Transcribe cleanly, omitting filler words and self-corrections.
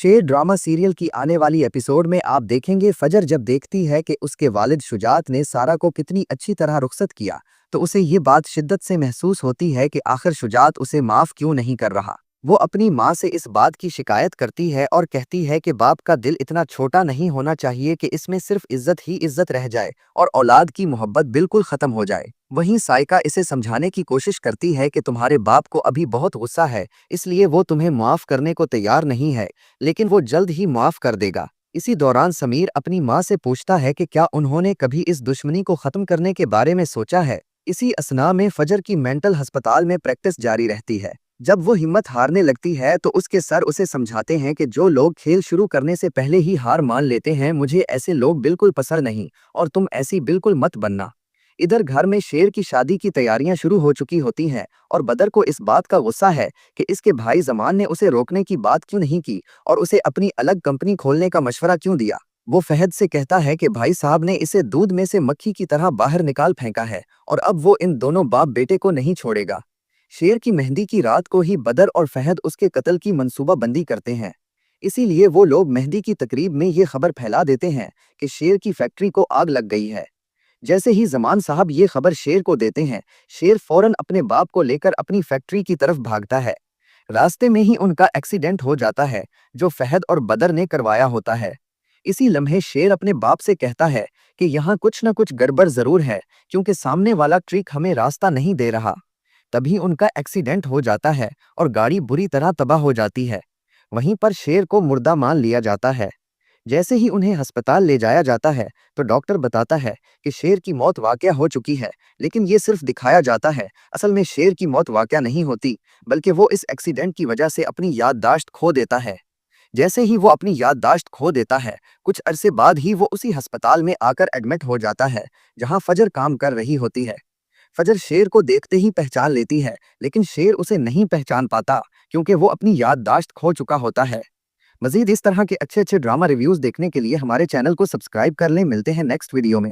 शेर drama serial की आने वाली एपिसोड में आप देखेंगे फजर जब देखती है कि उसके वालिद शुजात ने सारा को कितनी अच्छी तरह रुखसत किया तो उसे ये बात शिद्दत से महसूस होती है कि आखिर शुजात उसे माफ क्यों नहीं कर रहा। वो अपनी माँ से इस बात की शिकायत करती है और कहती है कि बाप का दिल इतना छोटा नहीं होना चाहिए कि इसमें सिर्फ इज्जत ही इज्जत रह जाए और औलाद की मोहब्बत बिल्कुल खत्म हो जाए। वहीं साइका इसे समझाने की कोशिश करती है कि तुम्हारे बाप को अभी बहुत गुस्सा है, इसलिए वो तुम्हें माफ करने को तैयार नहीं है, लेकिन वो जल्द ही माफ कर देगा। इसी दौरान समीर अपनी माँ से पूछता है कि क्या उन्होंने कभी इस दुश्मनी को खत्म करने के बारे में सोचा है। इसी असना में फजर की मेंटल अस्पताल में प्रैक्टिस जारी रहती है। जब वो हिम्मत हारने लगती है तो उसके सर उसे समझाते हैं कि जो लोग खेल शुरू करने से पहले ही हार मान लेते हैं, मुझे ऐसे लोग बिल्कुल पसंद नहीं और तुम ऐसी बिल्कुल मत बनना। इधर घर में शेर की शादी की तैयारियां शुरू हो चुकी होती हैं और बदर को इस बात का गुस्सा है कि इसके भाई जमान ने उसे रोकने की बात क्यों नहीं की और उसे अपनी अलग कंपनी खोलने का मशवरा क्यों दिया। वो फहद से कहता है कि भाई साहब ने इसे दूध में से मक्खी की तरह बाहर निकाल फेंका है और अब वो इन दोनों बाप बेटे को नहीं छोड़ेगा। शेर की मेहंदी की रात को ही बदर और फहद उसके कत्ल की मंसूबाबंदी करते हैं। इसीलिए वो लोग मेहंदी की तकरीब में ये खबर फैला देते हैं कि शेर की फैक्ट्री को आग लग गई है। जैसे ही जमान साहब ये खबर शेर को देते हैं, शेर फौरन अपने बाप को लेकर अपनी फैक्ट्री की तरफ भागता है। रास्ते में ही उनका एक्सीडेंट हो जाता है जो फहद और बदर ने करवाया होता है। इसी लम्हे शेर अपने बाप से कहता है कि यहाँ कुछ न कुछ गड़बड़ जरूर है, क्योंकि सामने वाला ट्रक हमें रास्ता नहीं दे रहा। तभी उनका एक्सीडेंट हो जाता है और गाड़ी बुरी तरह तबाह हो जाती है। वहीं पर शेर को मुर्दा मान लिया जाता है। जैसे ही उन्हें अस्पताल ले जाया जाता है तो डॉक्टर बताता है कि शेर की मौत वाकया हो चुकी है, लेकिन ये सिर्फ दिखाया जाता है। असल में शेर की मौत वाकया नहीं होती, बल्कि वो इस एक्सीडेंट की वजह से अपनी याददाश्त खो देता है। जैसे ही वो अपनी याददाश्त खो देता है, कुछ अरसे बाद ही वो उसी अस्पताल में आकर एडमिट हो जाता है जहां फजर काम कर रही होती है। फजर शेर को देखते ही पहचान लेती है, लेकिन शेर उसे नहीं पहचान पाता क्योंकि वो अपनी याददाश्त खो चुका होता है। मजीद इस तरह के अच्छे अच्छे ड्रामा रिव्यूज देखने के लिए हमारे चैनल को सब्सक्राइब कर लें। मिलते हैं नेक्स्ट वीडियो में।